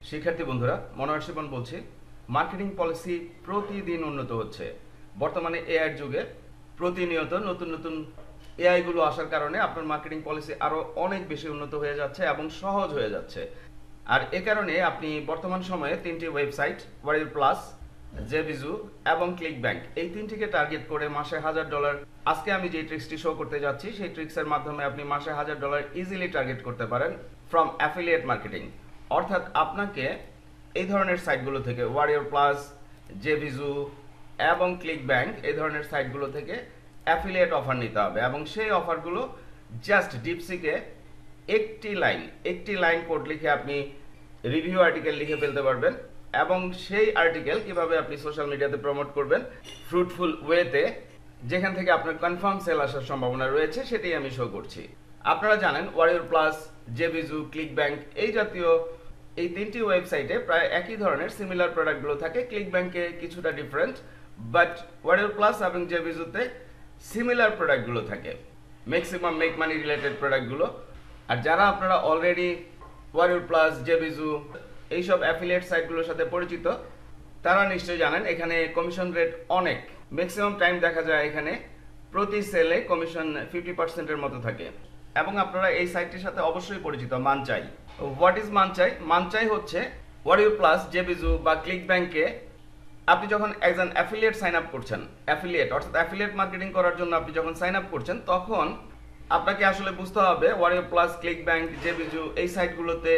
শিক্ষার্থী বন্ধুরা, মনোহর শিবন বলছি। মার্কেটিং পলিসি প্রতিদিন উন্নত হচ্ছে। বর্তমানে এআই যুগে প্রতিনিয়ত নতুন নতুন এআই গুলো আসার কারণে আপনার মার্কেটিং পলিসি আরো অনেক বেশি উন্নত হয়ে যাচ্ছে এবং সহজ হয়ে যাচ্ছে। আর এ কারণে আপনি বর্তমান সময়ে তিনটি ওয়েবসাইট ওয়ারিয়র প্লাস, জেভিজু এবং ক্লিক ব্যাংক, এই তিনটিকে টার্গেট করে মাসে $1000, আজকে আমি যে ট্রিক্সটি শো করতে যাচ্ছি সেই ট্রিক্সের মাধ্যমে আপনি মাসে $1000 ইজিলি টার্গেট করতে পারেন ফ্রম অ্যাফিলিয়েট মার্কেটিং। অর্থাৎ আপনাকে এই ধরনের সাইটগুলো থেকে ওয়ারিয়র প্লাস, জেভিজু এবং ক্লিক ব্যাংক, এই ধরনের সাইটগুলো থেকে অ্যাফিলিয়েট অফার নিতে হবে এবং সেই অফারগুলো জাস্ট ডিপসিকে একটি লাইন কোড লিখে আপনি রিভিউ আর্টিকেল লিখে ফেলতে পারবেন এবং সেই আর্টিকেল কিভাবে আপনি সোশ্যাল মিডিয়াতে প্রমোট করবেন ফ্রুটফুল ওয়েতে, যেখান থেকে আপনার কনফার্ম সেল আসার সম্ভাবনা রয়েছে, সেটাই আমি শো করছি। আপনারা জানেন ওয়ারিয়র প্লাস, জেভিজু, ক্লিক ব্যাংক এই জাতীয় এই তিনটি ওয়েবসাইটে প্রায় একই ধরনের সিমিলার প্রোডাক্টগুলো থাকে। ক্লিক ব্যাংকে কিছুটা ডিফারেন্ট, বাট ওয়ারিয়র প্লাস এবং জেভিজুতে সিমিলার প্রোডাক্টগুলো থাকে, ম্যাক্সিমাম মেক মানি রিলেটেড প্রোডাক্টগুলো। আর যারা আপনারা অলরেডি ওয়ারিয়র প্লাস, জেভিজু এইসব অ্যাফিলিয়েট সাইটগুলোর সাথে পরিচিত, তারা নিশ্চয়ই জানেন এখানে কমিশন রেট অনেক। ম্যাক্সিমাম টাইম দেখা যায় এখানে প্রতি সেলে কমিশন 50%-এর মতো থাকে। এবং আপনারা এই সাইটটির সাথে অবশ্যই পরিচিত মানচাই। What is মানচাই? মানচাই হচ্ছে ওয়ারিয়র প্লাস, জেভিজু বা ক্লিক ব্যাংকে আপনি যখন একজন অ্যাফিলিয়েট সাইন আপ করছেন, অ্যাফিলিয়েট অর্থাৎ অ্যাফিলিয়েট মার্কেটিং করার জন্য আপনি যখন সাইন আপ করছেন, তখন আপনাকে আসলে বুঝতে হবে ওয়ারিয়র প্লাস, ক্লিক ব্যাংক, জেভিজু এই সাইটগুলোতে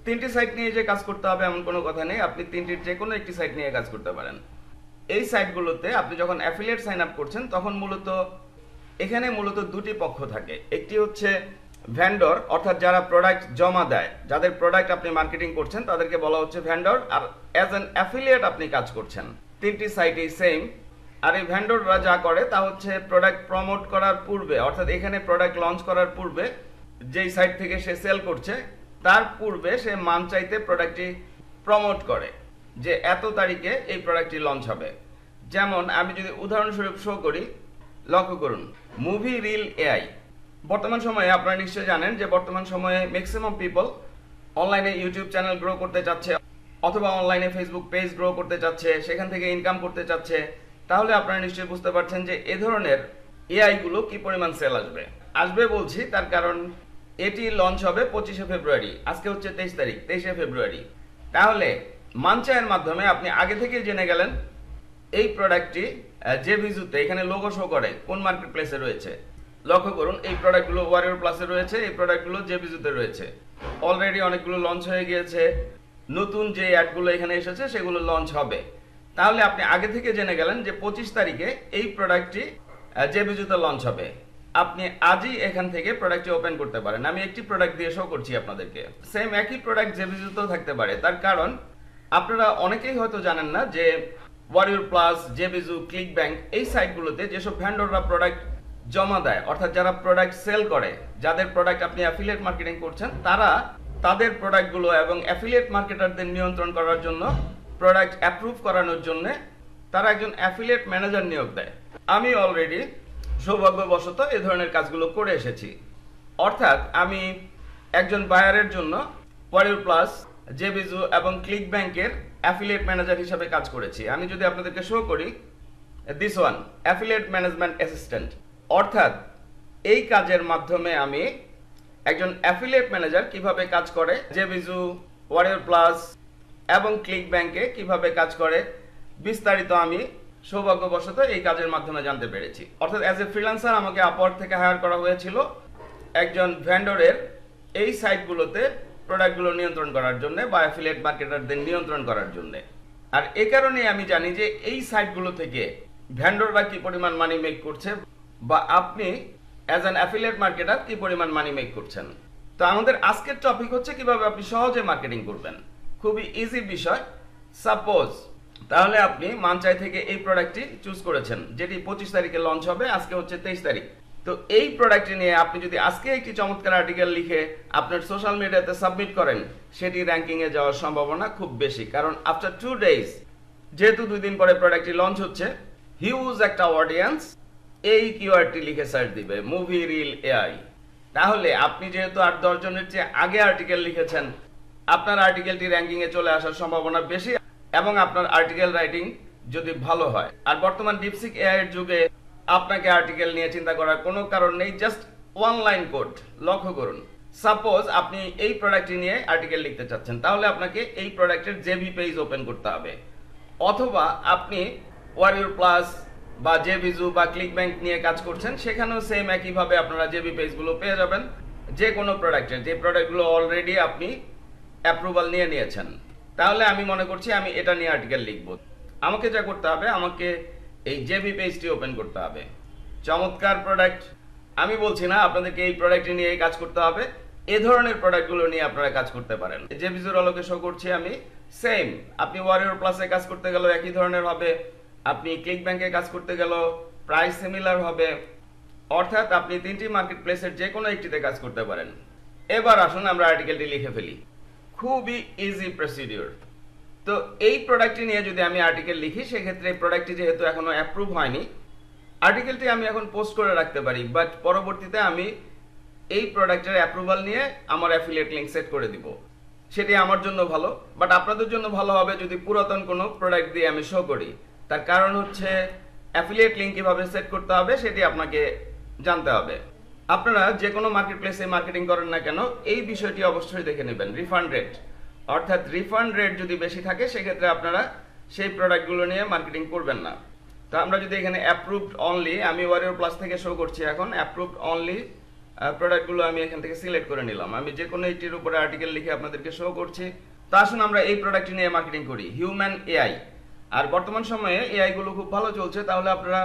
তিনটি সাইট নিয়ে যে কাজ করতে হবে এমন কোনো কথা নেই। আপনি তিনটির যে কোনো একটি সাইট নিয়ে কাজ করতে পারেন। এই সাইটগুলোতে আপনি যখন অ্যাফিলিয়েট সাইন আপ করছেন, তখন এখানে মূলত দুটি পক্ষ থাকে। একটি হচ্ছে ভেন্ডর, অর্থাৎ যারা প্রোডাক্ট জমা দেয়, যাদের প্রোডাক্ট আপনি মার্কেটিং করছেন তাদেরকে বলা হচ্ছে ভেন্ডর। আর অ্যাজ অ্যান অ্যাফিলিয়েট আপনি কাজ করছেন। তিনটি সাইটেই সেম। আর এই ভেন্ডররা যা করে তা হচ্ছে প্রোডাক্ট প্রমোট করার পূর্বে, অর্থাৎ এখানে প্রোডাক্ট লঞ্চ করার পূর্বে যেই সাইট থেকে সে সেল করছে তার পূর্বে সে মানচাইতে প্রোডাক্টটি প্রমোট করে যে এত তারিখে এই প্রোডাক্টটি লঞ্চ হবে। যেমন আমি যদি উদাহরণস্বরূপ শো করি, লক্ষ্য করুন মুভি রিল এআই। বর্তমান সময়ে আপনারা নিশ্চয়ই জানেন যে বর্তমান সময়ে ম্যাক্সিমাম পিপল অনলাইনে ইউটিউব চ্যানেল গ্রো করতে চাচ্ছে অথবা অনলাইনে ফেসবুক পেজ গ্রো করতে চাচ্ছে, সেখান থেকে ইনকাম করতে চাচ্ছে। তাহলে আপনারা নিশ্চয়ই বুঝতে পারছেন যে এ ধরনের এআই গুলো কি পরিমাণ সেল আসবে বলছি তার কারণ এটি লঞ্চ হবে 25শে ফেব্রুয়ারি। আজকে হচ্ছে 23 তারিখ, 23শে ফেব্রুয়ারি। তাহলে মানচায়ের মাধ্যমে আপনি আগে থেকে জেনে গেলেন এই প্রোডাক্টটি জেভিজুতে, এখানে লোগো শো করে কোন মার্কেট প্লেসে রয়েছে। লক্ষ্য করুন এই প্রোডাক্টগুলো ওয়ারিয়র প্লাসে রয়েছে, এই প্রোডাক্টগুলো জেভিজুতে রয়েছে। অলরেডি অনেকগুলো লঞ্চ হয়ে গিয়েছে, নতুন যে অ্যাডগুলো এখানে এসেছে সেগুলো লঞ্চ হবে। তাহলে আপনি আগে থেকে জেনে গেলেন যে 25 তারিখে এই প্রোডাক্টটি জেভিজুতে লঞ্চ হবে। আপনি আজই এখান থেকে প্রোডাক্টটি ওপেন করতে পারেন। আমি একটি প্রোডাক্ট দিয়ে শো করছি আপনাদেরকে। সেম একই প্রোডাক্ট জেভিজুতেও থাকতে পারে। তার কারণ আপনারা অনেকেই হয়তো জানেন না যে ওয়ারিয়র প্লাস, জেভিজু, ক্লিক ব্যাংক এই সাইটগুলোতে যেসব ভেন্ডররা প্রোডাক্ট জমা দেয়, অর্থাৎ যারা প্রোডাক্ট সেল করে, যাদের প্রোডাক্ট আপনি অ্যাফিলিয়েট মার্কেটিং করছেন, তারা তাদের প্রোডাক্টগুলো এবং অ্যাফিলিয়েট মার্কেটারদের নিয়ন্ত্রণ করার জন্য, প্রোডাক্ট অ্যাপ্রুভ করানোর জন্য তারা একজন অ্যাফিলিয়েট ম্যানেজার নিয়োগ দেয়। আমি অলরেডি সৌভাগ্যবশত এই ধরনের কাজগুলো করে এসেছি। অর্থাৎ আমি একজন বায়ারের জন্য ওয়ারিয়র প্লাস, জেভিজু এবং ক্লিক ব্যাংকের অ্যাফিলিয়েট ম্যানেজার হিসেবে কাজ করেছি। আমি যদি আপনাদেরকে শো করি, this one affiliate management assistant. অর্থাৎ এই কাজের মাধ্যমে আমি একজন অ্যাফিলিয়েট ম্যানেজার কিভাবে কাজ করে, জেভিজু, ওয়ারিয়র প্লাস এবং ক্লিক ব্যাংকে কিভাবে কাজ করে, বিস্তারিত আমি সৌভাগ্যবশত এই কাজের মাধ্যমে জানতে পেরেছি। অর্থাৎ অ্যাজ এ ফ্রিল্যান্সার আমাকে আপওয়ার্ক থেকে হায়ার করা হয়েছিল একজন ভেন্ডরের এই সাইটগুলোতে প্রোডাক্টগুলো নিয়ন্ত্রণ করার জন্য বা অ্যাফিলিয়েট মার্কেটারদের নিয়ন্ত্রণ করার জন্য। আর এ কারণেই আমি জানি যে এই সাইটগুলো থেকে ভেন্ডররা কি পরিমাণ মানি মেক করছে বা আপনি অ্যাজ অ্যান অ্যাফিলিয়েট মার্কেটার কি পরিমাণ মানি মেক করছেন। তো আমাদের আজকের টপিক হচ্ছে কিভাবে আপনি সহজে মার্কেটিং করবেন। খুবই ইজি বিষয়। সাপোজ তাহলে আপনি মানচাই থেকে এই প্রোডাক্টটি চুজ করেছেন, যেটি 25 তারিখে লঞ্চ হবে, আজকে হচ্ছে 23 তারিখ। তো এই প্রোডাক্টটি নিয়ে আপনি যদি আজকে একটি চমৎকার আর্টিকেল লিখে আপনার সোশ্যাল মিডিয়াতে সাবমিট করেন, সেটি র্যাঙ্কিং এ যাওয়ার সম্ভাবনা খুব বেশি। কারণ আফটার 2 ডেজ, যেহেতু 2 দিন পরে প্রোডাক্টটি লঞ্চ হচ্ছে, হিউজ একটা অডিয়েন্স এই কিওয়ার্ডটি লিখে সার্চ দিবে মুভি রিল এআই। তাহলে আপনি যেহেতু 8-10 জনের চেয়ে আগে আর্টিকেল লিখেছেন, আপনার আর্টিকেলটি র্যাঙ্কিং এ চলে আসার সম্ভাবনা বেশি এবং আপনার আর্টিকেল রাইটিং যদি ভালো হয়। আর বর্তমান ডিপসিক এআই এর যুগে আপনাকে আর্টিকেল নিয়ে চিন্তা করার কোনো কারণ নেই, জাস্ট ওয়ান লাইন কোড। লক্ষ্য করুন, সাপোজ আপনি এই প্রোডাক্টটি নিয়ে আর্টিকেল লিখতে চাচ্ছেন, তাহলে আপনাকে এই প্রোডাক্টের জেবি পেজ ওপেন করতে হবে, অথবা আপনি ওয়ারিয়র প্লাস বা জেভিজু বা ক্লিকব্যাংক নিয়ে কাজ করছেন, সেখানেও সেম একইভাবে আপনারা জেবি পেজগুলো পেয়ে যাবেন যে কোনো প্রোডাক্টের, যে প্রোডাক্টগুলো অলরেডি আপনি অ্যাপ্রুভাল নিয়ে নিয়েছেন। তাহলে আমি মনে করছি আমি এটা নিয়ে আর্টিকেল লিখব। আমাকে যা করতে হবে, আমাকে এই জেবি পেজটি ওপেন করতে হবে। চমৎকার প্রোডাক্ট, আমি বলছি না আপনাদেরকে এই প্রোডাক্টটি নিয়ে কাজ করতে হবে, এ ধরনের প্রোডাক্টগুলো নিয়ে আপনারা কাজ করতে পারেন। জেভিজুর আলোকে শো করছি আমি, সেম আপনি ওয়ারিয়র প্লাসে কাজ করতে গেলেও একই ধরনের হবে, আপনি ক্লিক ব্যাংকে কাজ করতে গেলেও প্রাইস সিমিলার হবে, অর্থাৎ আপনি তিনটি মার্কেট প্লেসের যে কোনো একটিতে কাজ করতে পারেন। এবার আসুন আমরা আর্টিকেলটি লিখে ফেলি, খুবই ইজি প্রসিডিওর। তো এই প্রোডাক্টটি নিয়ে যদি আমি আর্টিকেল লিখি, সেক্ষেত্রে এই প্রোডাক্টটি যেহেতু এখনো অ্যাপ্রুভ হয়নি, আর্টিকেলটি আমি এখন পোস্ট করে রাখতে পারি, বাট পরবর্তীতে আমি এই প্রোডাক্টের অ্যাপ্রুভাল নিয়ে আমার অ্যাফিলিয়েট লিংক সেট করে দিব। সেটি আমার জন্য ভালো, বাট আপনাদের জন্য ভালো হবে যদি পুরাতন কোনো প্রোডাক্ট দিয়ে আমি শো করি। তার কারণ হচ্ছে অ্যাফিলিয়েট লিংক কিভাবে সেট করতে হবে সেটি আপনাকে জানতে হবে। আপনারা যে কোনো মার্কেট প্লেসে মার্কেটিং করেন না কেন, এই বিষয়টি অবশ্যই দেখে নেবেন, রিফান্ড রেট। অর্থাৎ রিফান্ড রেট যদি বেশি থাকে, সেক্ষেত্রে আপনারা সেই প্রোডাক্টগুলো নিয়ে মার্কেটিং করবেন না। তো আমরা যদি এখানে অ্যাপ্রুভড অনলি, আমি ওয়ারিয়র প্লাস থেকে শো করছি এখন, অ্যাপ্রুভড অনলি প্রোডাক্টগুলো আমি এখান থেকে সিলেক্ট করে নিলাম। আমি যে কোনো একটির উপরে আর্টিকেল লিখে আপনাদেরকে শো করছি। তো আসুন আমরা এই প্রোডাক্টটি নিয়ে মার্কেটিং করি, হিউম্যান এআই। আর বর্তমান সময়ে এআই গুলো খুব ভালো চলছে, তাহলে আপনারা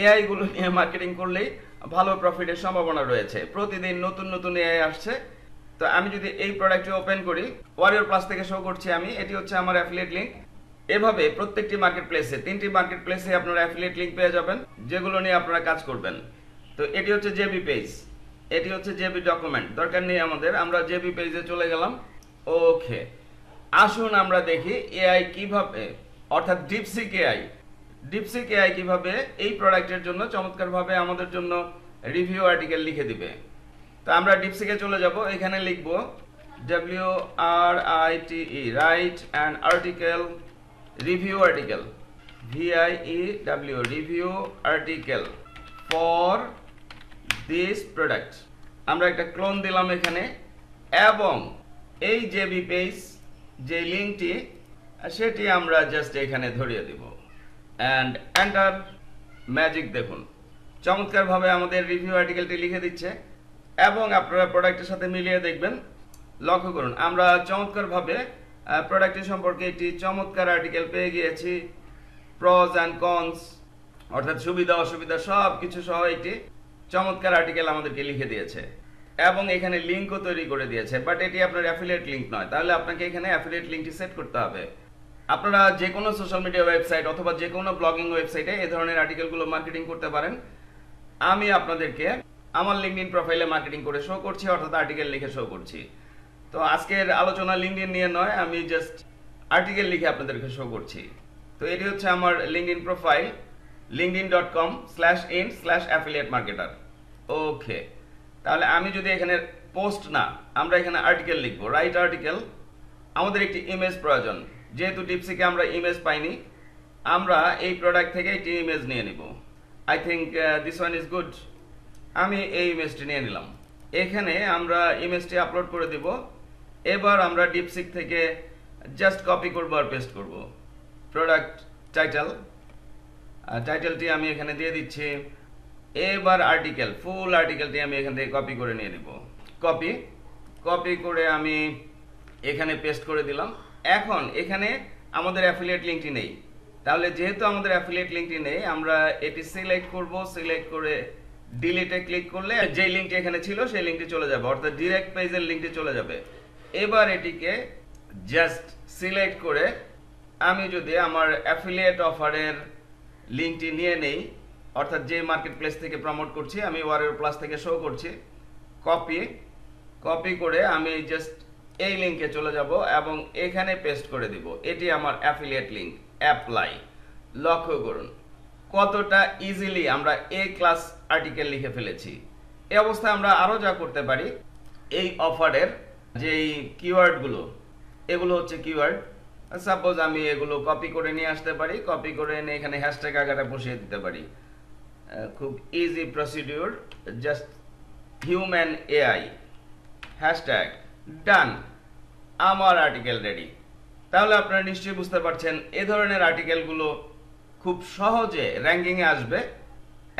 এআই গুলো নিয়ে মার্কেটিং করলেই ভালো প্রফিটের সম্ভাবনা রয়েছে। প্রতিদিন নতুন নতুন এআই আসছে। তো আমি যদি এই প্রোডাক্টটি ওপেন করি, ওয়ারিয়র প্লাস থেকে শো করছি আমি, এটি হচ্ছে আমার অ্যাফিলিয়েট লিংক। এভাবে প্রত্যেকটি মার্কেট প্লেসে, তিনটি মার্কেট প্লেসে আপনারা অ্যাফিলিয়েট লিংক পেয়ে যাবেন, যেগুলো নিয়ে আপনারা কাজ করবেন। তো এটি হচ্ছে জেবি পেজ, এটি হচ্ছে জেবি ডকুমেন্ট, দরকার নেই আমাদের, আমরা জেবি পেজে চলে গেলাম। ওকে, আসুন আমরা দেখি এআই কিভাবে, অর্থাৎ ডিপসিক এআই কিভাবে এই প্রোডাক্টের জন্য চমৎকারভাবে আমাদের জন্য রিভিউ আর্টিকেল লিখে দিবে। তো আমরা ডিপসিকে চলে যাব, এখানে লিখব WRITE, write an article, review article, VIEW, review article for this product. আমরা একটা ক্লোন দিলাম এখানে, এবং এই জেবি পেজ যে লিঙ্কটি, সেটি আমরা জাস্ট এখানে ধরিয়ে দিব, অ্যান্ড এন্টার। ম্যাজিক দেখুন, চমৎকারভাবে আমাদের রিভিউ আর্টিকেলটি লিখে দিচ্ছে, এবং আপনারা প্রোডাক্টের সাথে মিলিয়ে দেখবেন। লক্ষ্য করুন, আমরা চমৎকারভাবে প্রোডাক্টের সম্পর্কে একটি চমৎকার আর্টিকেল পেয়ে গিয়েছি, প্রজ অ্যান্ড কনস, অর্থাৎ সুবিধা অসুবিধা সব কিছু সহ একটি চমৎকার আর্টিকেল আমাদেরকে লিখে দিয়েছে, এবং এখানে লিঙ্কও তৈরি করে দিয়েছে। বাট এটি আপনার অ্যাফিলিয়েট লিঙ্ক নয়, তাহলে আপনাকে এখানে অ্যাফিলিয়েট লিঙ্কটি সেট করতে হবে। আপনারা যে কোনো সোশ্যাল মিডিয়া ওয়েবসাইট অথবা যে কোনো ব্লগিং ওয়েবসাইটে এই ধরনের আর্টিকেলগুলো মার্কেটিং করতে পারেন। আমি আপনাদেরকে আমার লিঙ্কডইন প্রোফাইলে মার্কেটিং করে শো করছি, অর্থাৎ আর্টিকেল লিখে শো করছি। তো আজকের আলোচনা লিঙ্কডইন নিয়ে নয়, আমি জাস্ট আর্টিকেল লিখে আপনাদেরকে শো করছি। তো এটি হচ্ছে আমার লিঙ্কডইন প্রোফাইল, linkedin.com/in/affiliate-marketer। ওকে, তাহলে আমি যদি এখানে পোস্ট না, আমরা এখানে আর্টিকেল লিখবো, রাইট আর্টিকেল। আমাদের একটি ইমেজ প্রয়োজন, যেহেতু ডিপসিকে আমরা ইমেজ পাইনি, আমরা এই প্রোডাক্ট থেকে একটি ইমেজ নিয়ে নিব। I think this one is good. আমি এই ইমেজটি নিয়ে নিলাম, এখানে আমরা ইমেজটি আপলোড করে দিব। এবার আমরা ডিপসিক থেকে জাস্ট কপি করব আর পেস্ট করব। প্রোডাক্ট টাইটেলটি আমি এখানে দিয়ে দিচ্ছি। এবার আর্টিকেল, ফুল আর্টিকেলটি আমি এখান থেকে কপি করে নিয়ে নিব। কপি করে আমি এখানে পেস্ট করে দিলাম। এখন এখানে আমাদের অ্যাফিলিয়েট লিঙ্কটি নেই, তাহলে যেহেতু আমাদের অ্যাফিলিয়েট লিঙ্কটি নেই, আমরা এটি সিলেক্ট করব। সিলেক্ট করে ডিলিটে ক্লিক করলে যে লিঙ্কটি এখানে ছিল সেই লিঙ্কটি চলে যাবে, অর্থাৎ ডিরেক্ট পেজের লিঙ্কটি চলে যাবে। এবার এটিকে জাস্ট সিলেক্ট করে আমি যদি আমার অ্যাফিলিয়েট অফারের লিঙ্কটি নিয়ে নেই, অর্থাৎ যে মার্কেট প্লেস থেকে প্রমোট করছি, আমি ওয়ারিয়র প্লাস থেকে শো করছি, কপি করে আমি জাস্ট এই লিঙ্কে চলে যাব এবং এখানে পেস্ট করে দিব। এটি আমার অ্যাফিলিয়েট লিঙ্ক, অ্যাপ্লাই। লক্ষ্য করুন কতটা ইজিলি আমরা এ ক্লাস আর্টিকেল লিখে ফেলেছি। এই অবস্থায় আমরা আরো যা করতে পারি, এই অফারের যেই কিওয়ার্ডগুলো, এগুলো হচ্ছে কিওয়ার্ড। সাপোজ আমি এগুলো কপি করে নিয়ে আসতে পারি, কপি করে এনে এখানে হ্যাশট্যাগ আকারে বসিয়ে দিতে পারি। খুব easy procedure, just human AI hashtag done, আমার আর্টিকেল রেডি। তাহলে আপনারা নিশ্চয়ই বুঝতে পারছেন এ ধরনের আর্টিকেলগুলো খুব সহজে র্যাঙ্কিংয়ে আসবে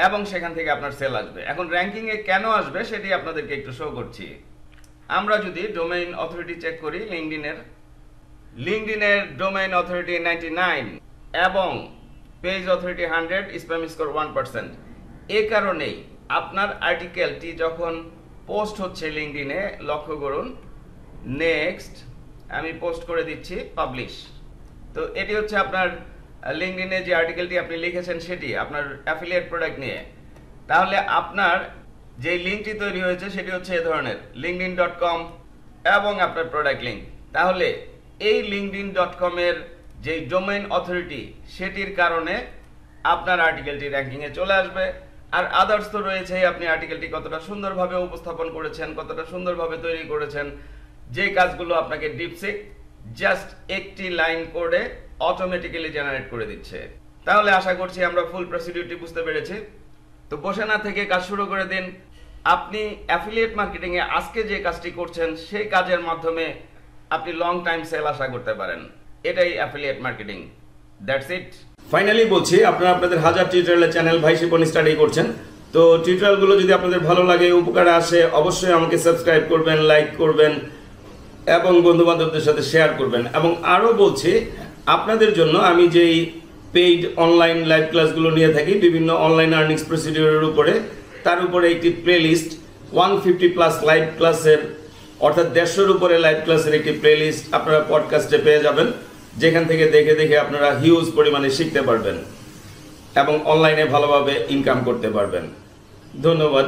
এবং সেখান থেকে আপনার সেল আসবে। এখন র্যাঙ্কিংয়ে কেন আসবে সেটি আপনাদেরকে একটু শো করছি। আমরা যদি ডোমেইন অথরিটি চেক করি লিঙ্কডইনের ডোমেইন অথরিটি 99 এবং পেজ অথরিটি 100, স্প্যাম স্কোর 1%। এ কারণেই আপনার আর্টিকেলটি যখন পোস্ট হচ্ছে লিঙ্কডইনে, লক্ষ্য করুন, নেক্সট আমি পোস্ট করে দিচ্ছি, পাবলিশ। তো এটি হচ্ছে আপনার লিঙ্কডইনে যে আর্টিকেলটি আপনি লিখেছেন সেটি আপনার অ্যাফিলিয়েট প্রোডাক্ট নিয়ে। তাহলে আপনার যে লিঙ্কটি তৈরি হয়েছে সেটি হচ্ছে এ ধরনের linkedin.com এবং আপনার প্রোডাক্ট লিঙ্ক। তাহলে এই linkedin.com এর যে ডোমেইন অথরিটি সেটির কারণে আপনার আর্টিকেলটি র্যাঙ্কিংয়ে চলে আসবে। আর আদার্স তো রয়েছে, আপনি আর্টিকেলটি কতটা সুন্দরভাবে উপস্থাপন করেছেন, কতটা সুন্দরভাবে তৈরি করেছেন, যে কাজগুলো আপনাকে ডিপসিক জাস্ট একটি লাইন করে অটোমেটিক্যালি জেনারেট করে দিচ্ছে। তাহলে আশা করছি আমরা ফুল প্রসিডিউরটি বুঝতে পেরেছি। তো বসে না থেকে কাজ শুরু করে দিন। আপনি অ্যাফিলিয়েট মার্কেটিং এ আজকে যে কাজটি করছেন সেই কাজের মাধ্যমে আপনি লং টাইম সেল আশা করতে পারেন। এটাই affiliate marketing. That's it. Finally বলছি, আপনারা আপনাদের হাজার টিউটোরিয়ালের চ্যানেল ভাই শিপন স্টাডি করছেন। তো টিউটোরিয়ালগুলো যদি আপনাদের ভালো লাগে, উপকারে আসে, অবশ্যই আমাকে সাবস্ক্রাইব করবেন, লাইক করবেন এবং বন্ধু বান্ধবদের সাথে শেয়ার করবেন। এবং আরও বলছি, আপনাদের জন্য আমি যেই পেইড অনলাইন লাইভ ক্লাসগুলো নিয়ে থাকি বিভিন্ন অনলাইন আর্নিংস প্রসিডিউরের উপরে, তার উপরে একটি প্লেলিস্ট 150+ লাইভ ক্লাসের, অর্থাৎ 150-এর উপরে লাইভ ক্লাসের একটি প্লেলিস্ট আপনারা পডকাস্টে পেয়ে যাবেন, যেখান থেকে দেখে দেখে আপনারা হিউজ পরিমাণে শিখতে পারবেন এবং অনলাইনে ভালোভাবে ইনকাম করতে পারবেন। ধন্যবাদ।